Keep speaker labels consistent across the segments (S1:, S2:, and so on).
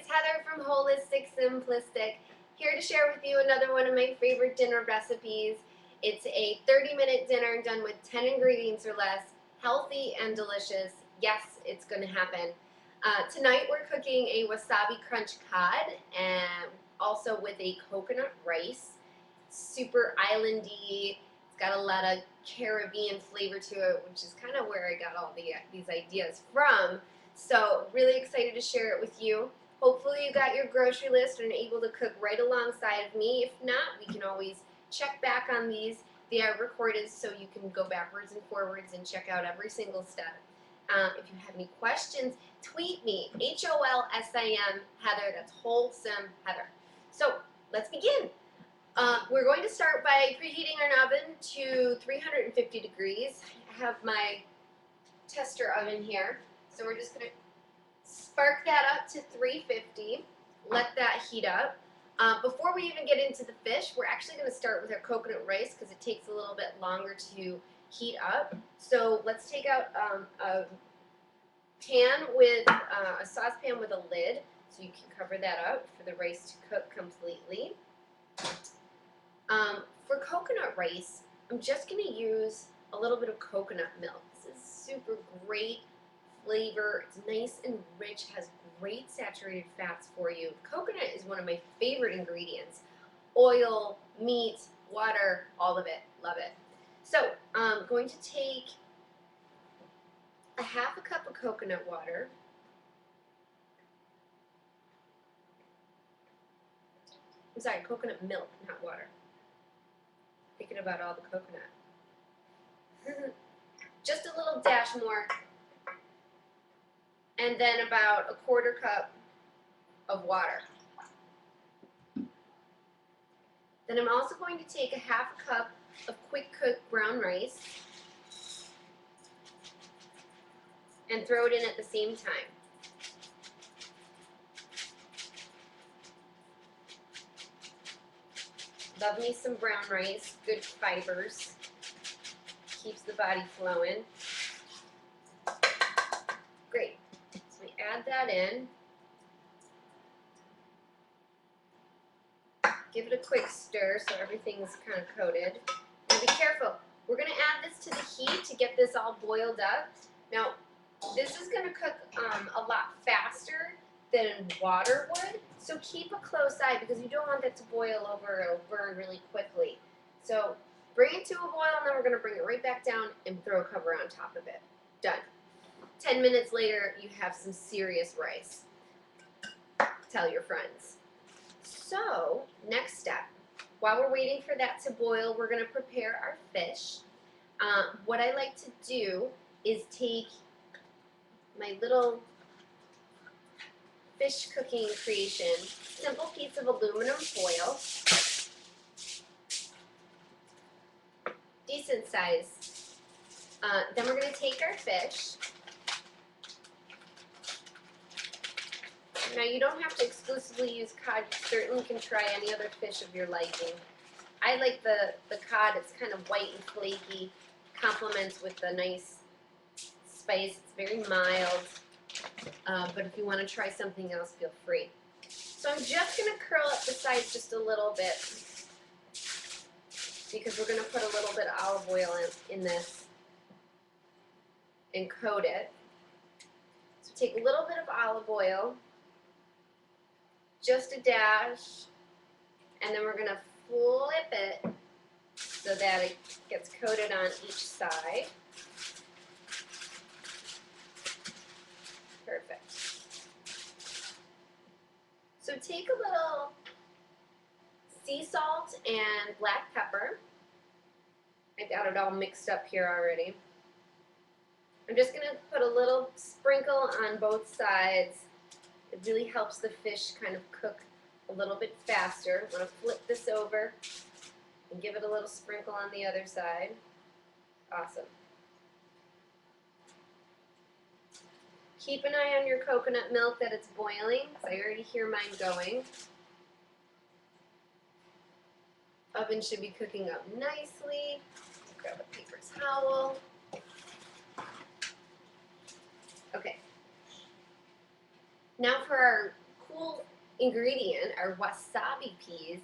S1: Heather from Holistic Simplistic, here to share with you another one of my favorite dinner recipes. It's a 30-minute dinner done with 10 ingredients or less, healthy and delicious. Yes, it's going to happen. Tonight we're cooking a wasabi crunch cod and also with a coconut rice. Super islandy. It's got a lot of Caribbean flavor to it, which is kind of where I got all these ideas from. So really excited to share it with you. Hopefully you got your grocery list and are able to cook right alongside of me. If not, we can always check back on these. They are recorded so you can go backwards and forwards and check out every single step. If you have any questions, tweet me, HOLSIM Heather, that's Wholesome Heather. So let's begin. We're going to start by preheating our oven to 350 degrees. I have my tester oven here, so we're just going to spark that up to 350, let that heat up. Before we even get into the fish, we're actually going to start with our coconut rice because it takes a little bit longer to heat up. So let's take out a pan with a saucepan with a lid, so you can cover that up for the rice to cook completely. For coconut rice, I'm just going to use a little bit of coconut milk. This is super great flavor. It's nice and rich, has great saturated fats for you. Coconut is one of my favorite ingredients. Oil, meat, water, all of it. Love it. So I'm going to take a half a cup of coconut water. I'm sorry, coconut milk, not water. Thinking about all the coconut. Just a little dash more. And then about a quarter cup of water. Then I'm also going to take a half a cup of quick cooked brown rice and throw it in at the same time. Love me some brown rice, good fibers, keeps the body flowing. Great. So we add that in. Give it a quick stir so everything's kind of coated. Now be careful. We're going to add this to the heat to get this all boiled up. Now, this is going to cook a lot faster than water would, so keep a close eye because you don't want that to boil over. It'll burn really quickly. So bring it to a boil, and then we're going to bring it right back down and throw a cover on top of it. Done. 10 minutes later, you have some serious rice. Tell your friends. So, next step. While we're waiting for that to boil, we're going to prepare our fish. What I like to do is take my little fish cooking creation, simple piece of aluminum foil, decent size. Then we're going to take our fish. Now you don't have to exclusively use cod, you certainly can try any other fish of your liking. I like the cod, it's kind of white and flaky, complements with the nice spice, it's very mild. But if you want to try something else, feel free. So I'm just going to curl up the sides just a little bit because we're going to put a little bit of olive oil in this and coat it. So take a little bit of olive oil, just a dash, and then we're going to flip it so that it gets coated on each side. Perfect. So take a little sea salt and black pepper. I got it all mixed up here already. I'm just going to put a little sprinkle on both sides. It really helps the fish kind of cook a little bit faster. I'm going to flip this over and give it a little sprinkle on the other side. Awesome. Keep an eye on your coconut milk that it's boiling, because I already hear mine going. Oven should be cooking up nicely. Grab a paper towel. Okay. Now for our cool ingredient are wasabi peas.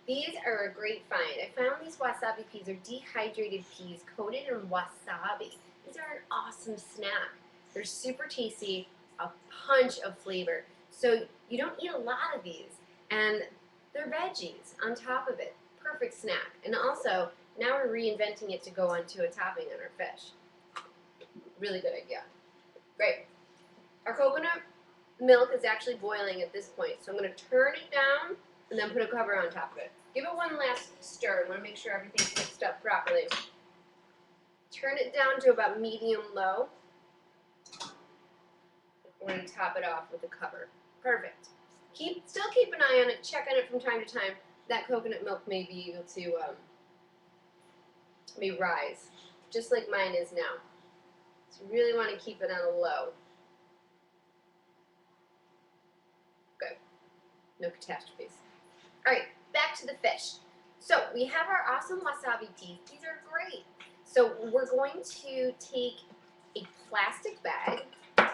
S1: These are a great find. I found these wasabi peas are dehydrated peas coated in wasabi. These are an awesome snack. They're super tasty, a punch of flavor. So you don't eat a lot of these, and they're veggies on top of it. Perfect snack. And also, now we're reinventing it to go onto a topping on our fish. Really good idea. Great. Our coconut milk is actually boiling at this point, so I'm going to turn it down and then put a cover on top of it. Give it one last stir. I want to make sure everything's mixed up properly. Turn it down to about medium-low. We're going to top it off with a cover. Perfect. Still keep an eye on it. Check on it from time to time. That coconut milk may be able to may rise, just like mine is now. So you really want to keep it on a low. Good. No catastrophes. All right, back to the fish. So we have our awesome wasabi peas. These are great. So we're going to take a plastic bag. I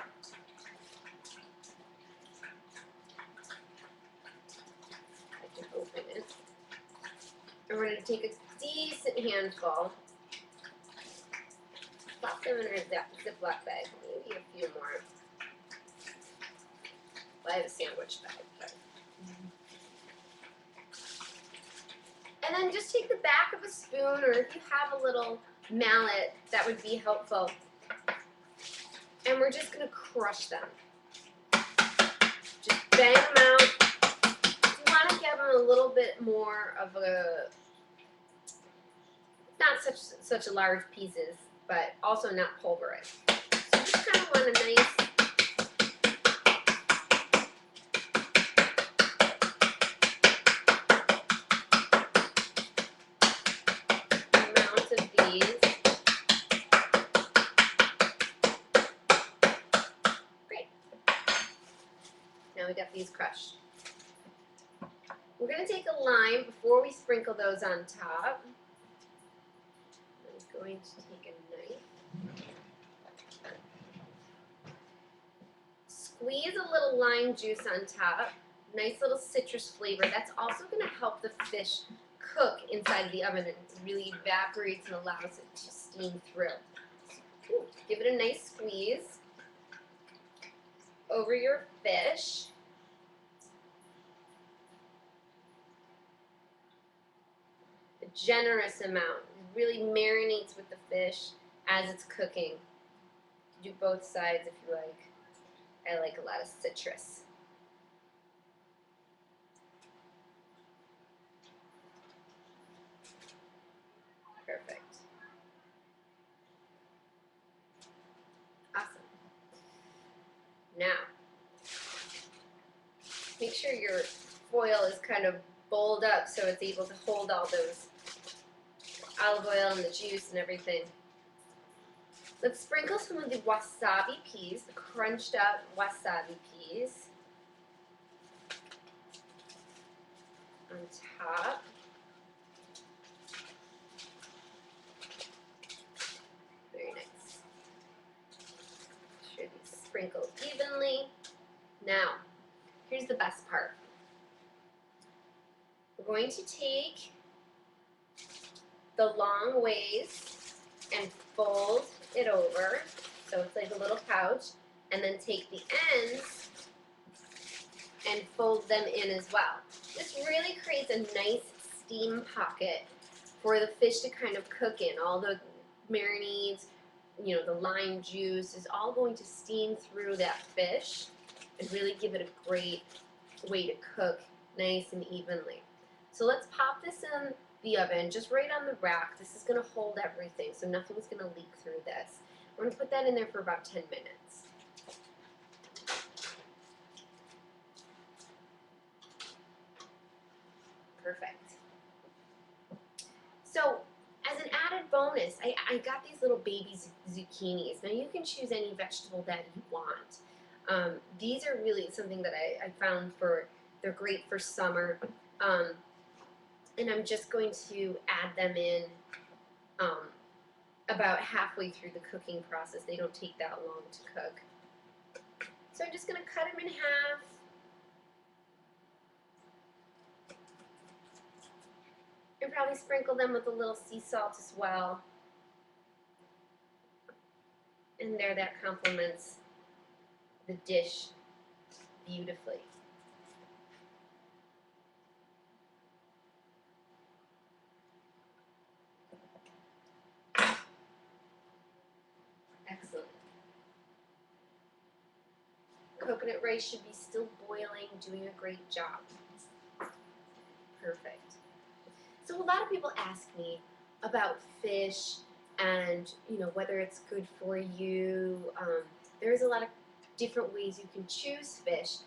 S1: can open it. And we're going to take a decent handful. Plop them in our Ziploc bag. Maybe a few more. Well, I have a sandwich bag. But. And then just take the back of a spoon, or if you have a little mallet, that would be helpful. And we're just going to crush them. Just bang them out. You want to give them a little bit more of a, not such large pieces, but also not pulverized. So you just kind of want a nice amount of these. Great. Now we got these crushed. We're going to take a lime before we sprinkle those on top. I'm going to take a knife. Squeeze a little lime juice on top. Nice little citrus flavor. That's also going to help the fish cook inside of the oven. It really evaporates and allows it to steam through. Ooh, give it a nice squeeze over your fish. A generous amount. It really marinates with the fish as it's cooking. Do both sides if you like. I like a lot of citrus. Perfect. Awesome. Now, make sure your foil is kind of bowled up so it's able to hold all those olive oil and the juice and everything. Let's sprinkle some of the wasabi peas, the crunched up wasabi peas on top. Very nice. Should be sprinkled evenly. Now, here's the best part. We're going to take the long ways and fold it over, so it's like a little pouch, and then take the ends and fold them in as well. This really creates a nice steam pocket for the fish to kind of cook in. All the marinades, you know, the lime juice is all going to steam through that fish and really give it a great way to cook nice and evenly. So let's pop this in the oven, just right on the rack. This is going to hold everything, so nothing's going to leak through this. We're going to put that in there for about 10 minutes. Perfect. So, as an added bonus, I got these little baby zucchinis. Now, you can choose any vegetable that you want. These are really something that I found they're great for summer. And I'm just going to add them in about halfway through the cooking process. They don't take that long to cook. So I'm just going to cut them in half. And probably sprinkle them with a little sea salt as well. And there, that complements the dish beautifully. Excellent. Coconut rice should be still boiling, doing a great job. Perfect. So a lot of people ask me about fish and whether it's good for you. There's a lot of different ways you can choose fish,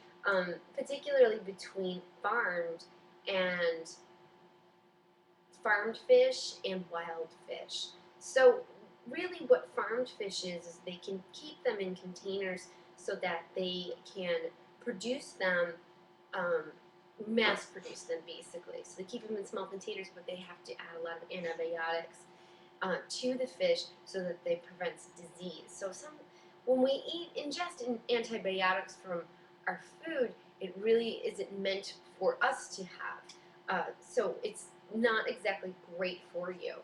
S1: particularly between and farmed fish and wild fish. So really what farmed fish is they can keep them in containers so that they can produce them, mass produce them basically. So they keep them in small containers, but they have to add a lot of antibiotics to the fish so that they prevent disease. So when we ingest antibiotics from our food, it really isn't meant for us to have. So it's not exactly great for you.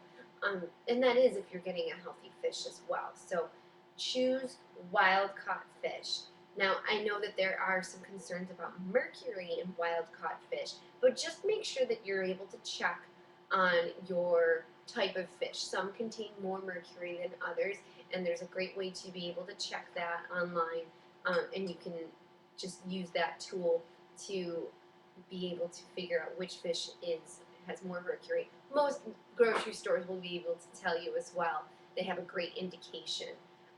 S1: And that is if you're getting a healthy fish as well. So choose wild-caught fish. Now, I know that there are some concerns about mercury in wild-caught fish, but just make sure that you're able to check on your type of fish. Some contain more mercury than others, and there's a great way to be able to check that online, and you can just use that tool to be able to figure out which fish has more mercury. Most grocery stores will be able to tell you as well. They have a great indication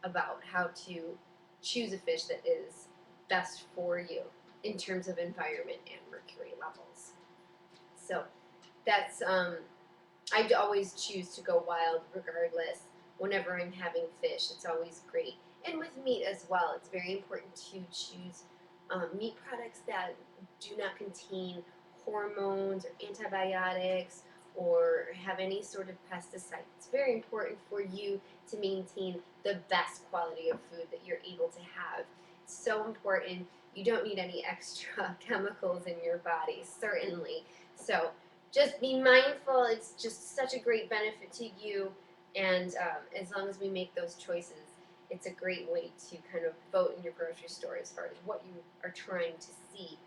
S1: about how to choose a fish that is best for you in terms of environment and mercury levels. So that's, I always choose to go wild regardless. Whenever I'm having fish, it's always great. And with meat as well, it's very important to choose meat products that do not contain hormones or antibiotics or have any sort of pesticide. It's very important for you to maintain the best quality of food that you're able to have. It's so important. You don't need any extra chemicals in your body, certainly. So just be mindful. It's just such a great benefit to you. And as long as we make those choices, it's a great way to kind of vote in your grocery store as far as what you are trying to see.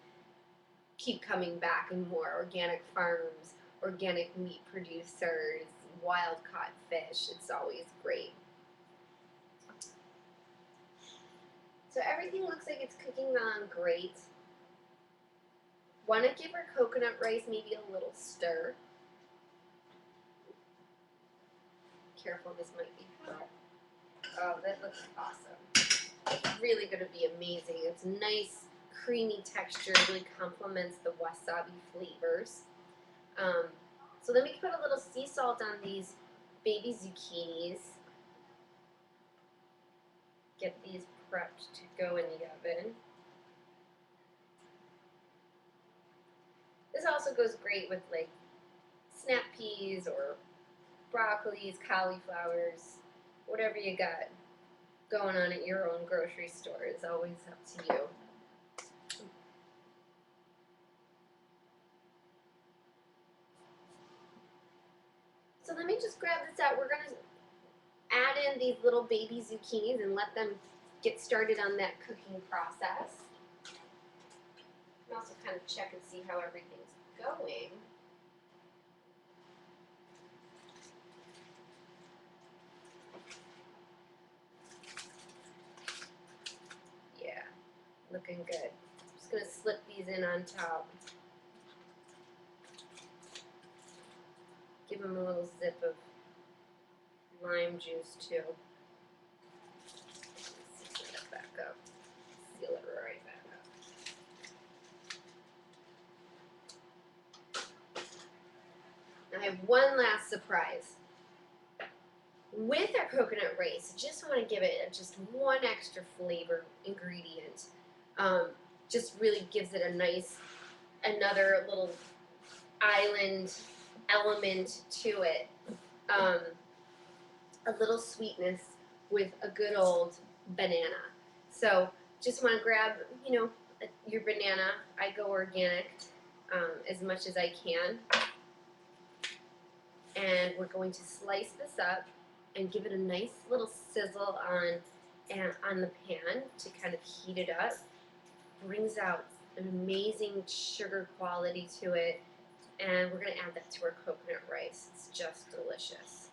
S1: Keep coming back and more organic farms, organic meat producers, wild-caught fish. It's always great. So everything looks like it's cooking on great. Want to give our coconut rice maybe a little stir. Careful, this might be hot. Oh, that looks awesome. It's really going to be amazing. It's nice, creamy texture. It really complements the wasabi flavors. So let me put a little sea salt on these baby zucchinis. Get these prepped to go in the oven. This also goes great with like snap peas or broccolis, cauliflowers, whatever you got going on at your own grocery store is always up to you. So let me just grab this out. We're going to add in these little baby zucchinis and let them get started on that cooking process. And also kind of check and see how everything's going. Yeah, looking good. I'm just going to slip these in on top. Give them a little zip of lime juice too. Seal it back up. Seal it right back up. Now I have one last surprise. With our coconut rice, I just want to give it just one extra flavor ingredient. Just really gives it a nice, another little island element to it. A little sweetness with a good old banana. So just want to grab, your banana. I go organic as much as I can. And we're going to slice this up and give it a nice little sizzle on the pan to kind of heat it up. Brings out an amazing sugar quality to it, and we're going to add that to our coconut rice. It's just delicious.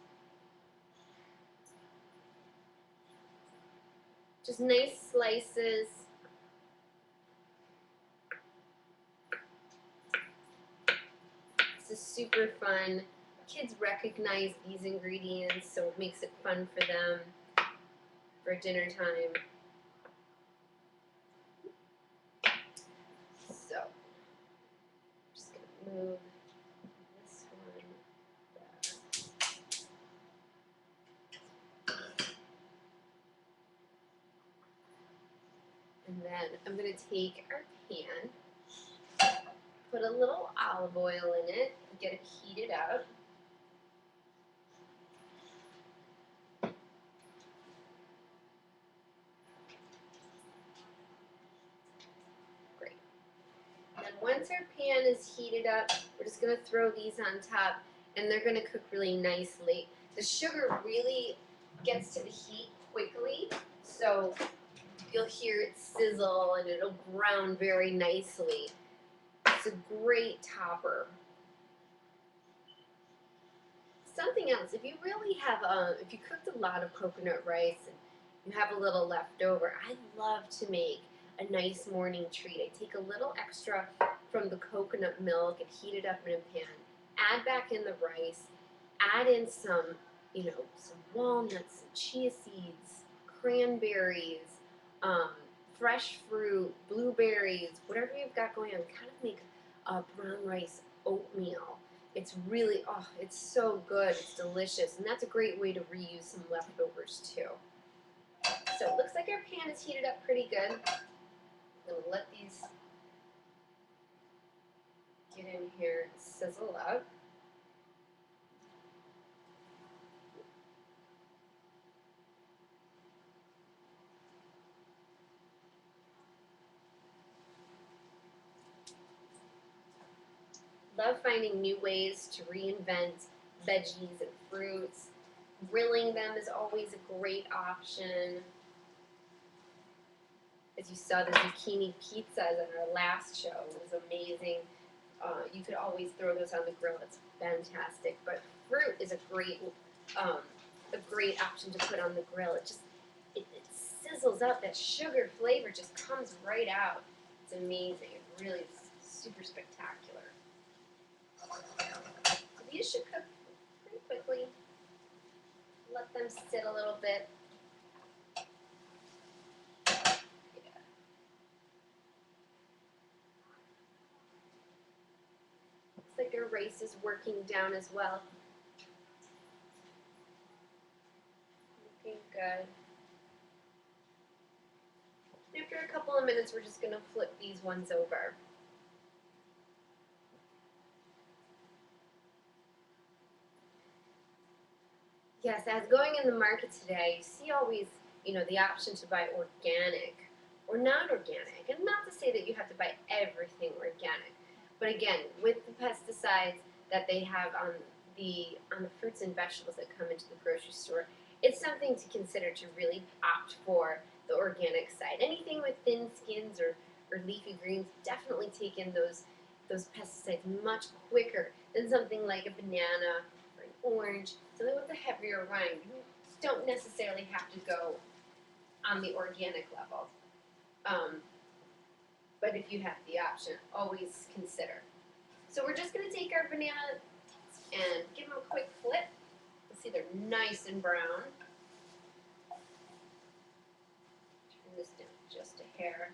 S1: Just nice slices. This is super fun. Kids recognize these ingredients, so it makes it fun for them for dinner time. So, I'm just going to move this one back. And then I'm going to take our pan, put a little olive oil in it, get it heated up. Great. And then once our pan is heated up, we're just going to throw these on top, and they're going to cook really nicely. The sugar really gets to the heat quickly, so you'll hear it sizzle and it'll brown very nicely. It's a great topper. Something else, if you really have, if you cooked a lot of coconut rice and you have a little left over, I love to make a nice morning treat. I take a little extra from the coconut milk and heat it up in a pan, add back in the rice, add in some, some walnuts, some chia seeds, cranberries, fresh fruit, blueberries, whatever you've got going on. Kind of make a brown rice oatmeal. It's really, oh, it's so good. It's delicious. And that's a great way to reuse some leftovers too. So it looks like our pan is heated up pretty good. I'm going to let these get in here and sizzle up. Love finding new ways to reinvent veggies and fruits. Grilling them is always a great option. As you saw, the zucchini pizzas on our last show was amazing. You could always throw those on the grill. It's fantastic. But fruit is a great option to put on the grill. It sizzles up. That sugar flavor just comes right out. It's amazing. It really is super spectacular. So these should cook pretty quickly. Let them sit a little bit. Looks like our rice is working down as well. Looking good. After a couple of minutes, we're just going to flip these ones over. Yes, as going in the market today, you see always, the option to buy organic or not organic. And not to say that you have to buy everything organic. But again, with the pesticides that they have on the fruits and vegetables that come into the grocery store, it's something to consider to really opt for the organic side. Anything with thin skins or leafy greens, definitely take in those pesticides much quicker than something like a banana or an orange, something with a heavier rind. You don't necessarily have to go on the organic level. But if you have the option, always consider. So we're just going to take our banana and give them a quick flip. You'll see they're nice and brown. Turn this down just a hair.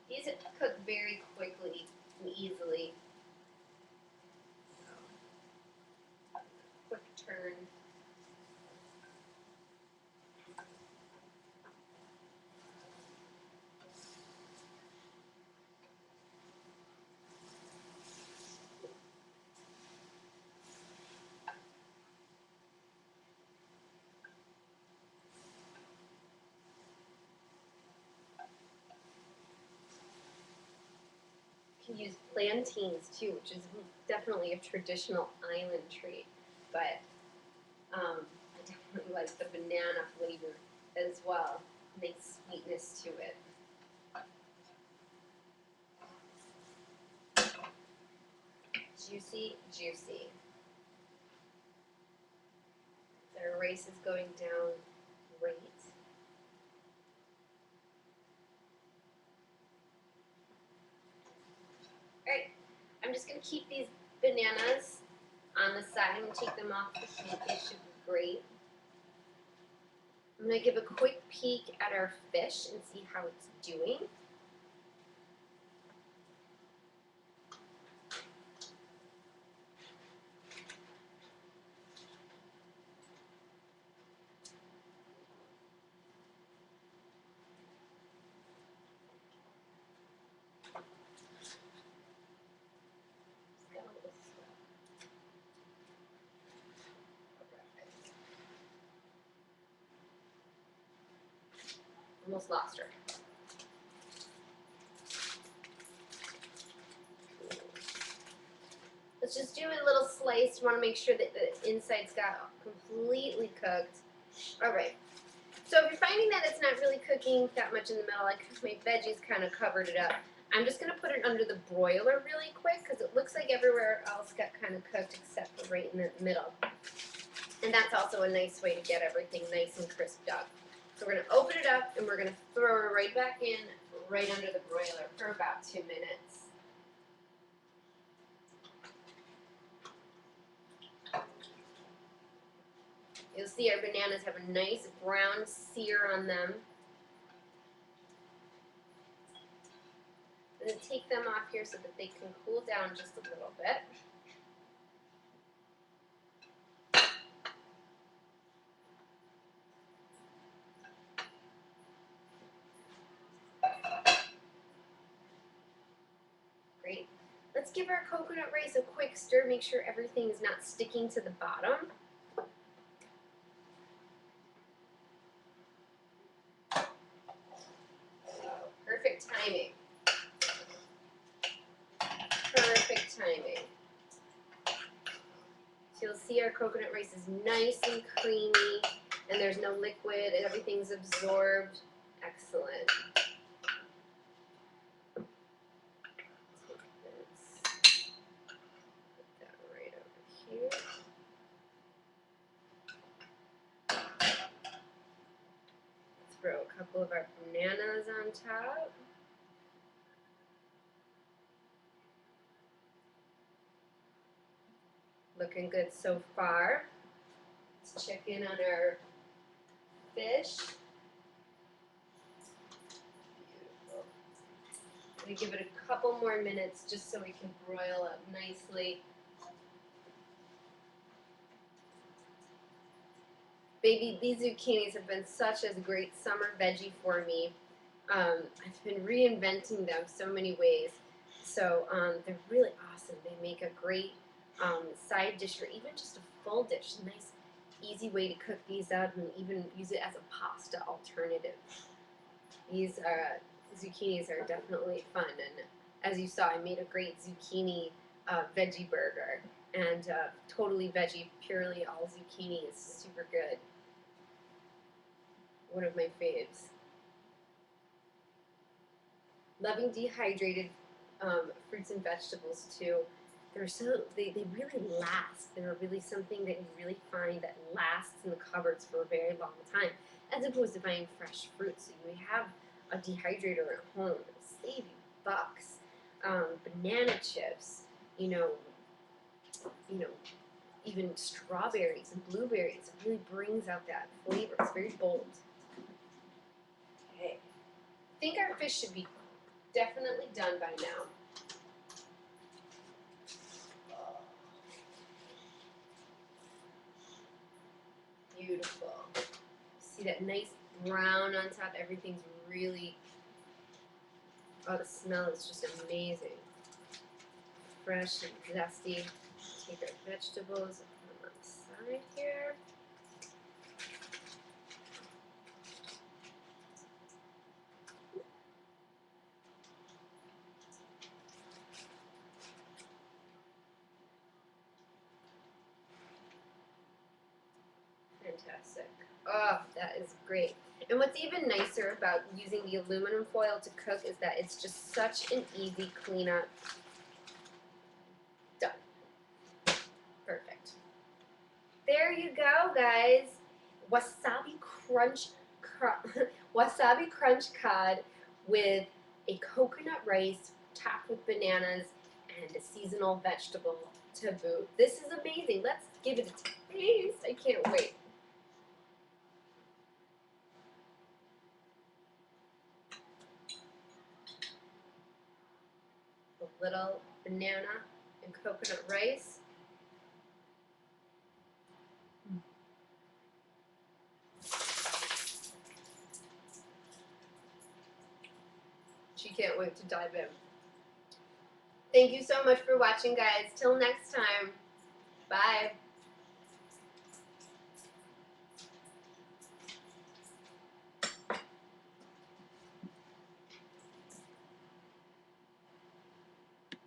S1: These cook very quickly and easily. So, quick turn. You can use plantains too, which is definitely a traditional island treat. but I definitely like the banana flavor as well. Nice sweetness to it. Juicy, juicy. Our rice is going down great. Alright, I'm just going to keep these bananas on the side and take them off the heat. They should be great. I'm going to give a quick peek at our fish and see how it's doing. Almost lost her. Let's just do a little slice. You want to make sure that the inside's got completely cooked. All right. So if you're finding that it's not really cooking that much in the middle, like my veggies kind of covered it up, I'm just going to put it under the broiler really quick because it looks like everywhere else got kind of cooked except for right in the middle. And that's also a nice way to get everything nice and crisped up. So we're going to open it up and we're going to throw it right back in, right under the broiler for about 2 minutes. You'll see our bananas have a nice brown sear on them. I'm going to take them off here so that they can cool down just a little bit. Great. Let's give our coconut rice a quick stir, make sure everything is not sticking to the bottom. Perfect timing. Perfect timing. So you'll see our coconut rice is nice and creamy, and there's no liquid, and everything's absorbed. Excellent. Take this, put that right over here. Throw a couple of our bananas on top. Looking good so far. Let's check in on our fish. Beautiful. I'm going to give it a couple more minutes just so we can broil up nicely. Baby, these zucchinis have been such a great summer veggie for me. I've been reinventing them so many ways. So they're really awesome. They make a great side dish or even just a full dish. Nice, easy way to cook these up and even use it as a pasta alternative. These zucchinis are definitely fun. And as you saw, I made a great zucchini veggie burger. And totally veggie, purely all zucchini is super good. One of my faves. Loving dehydrated fruits and vegetables too. They really last. They're really something that you really find that lasts in the cupboards for a very long time, as opposed to buying fresh fruit. So you have a dehydrator at home. It'll save you bucks. Banana chips, even strawberries and blueberries. It really brings out that flavor. It's very bold. Okay. I think our fish should be definitely done by now. Beautiful. See that nice brown on top? Everything's really, oh, the smell is just amazing. Fresh and zesty. Take our vegetables and put them on the side here. fantastic. Oh, that is great. And what's even nicer about using the aluminum foil to cook is that it's just such an easy cleanup. Done. Perfect. There you go, guys. Wasabi crunch cod with a coconut rice topped with bananas and a seasonal vegetable to boot. This is amazing. Let's give it a taste. I can't wait. A little banana and coconut rice. She can't wait to dive in. Thank you so much for watching, guys. Till next time. Bye.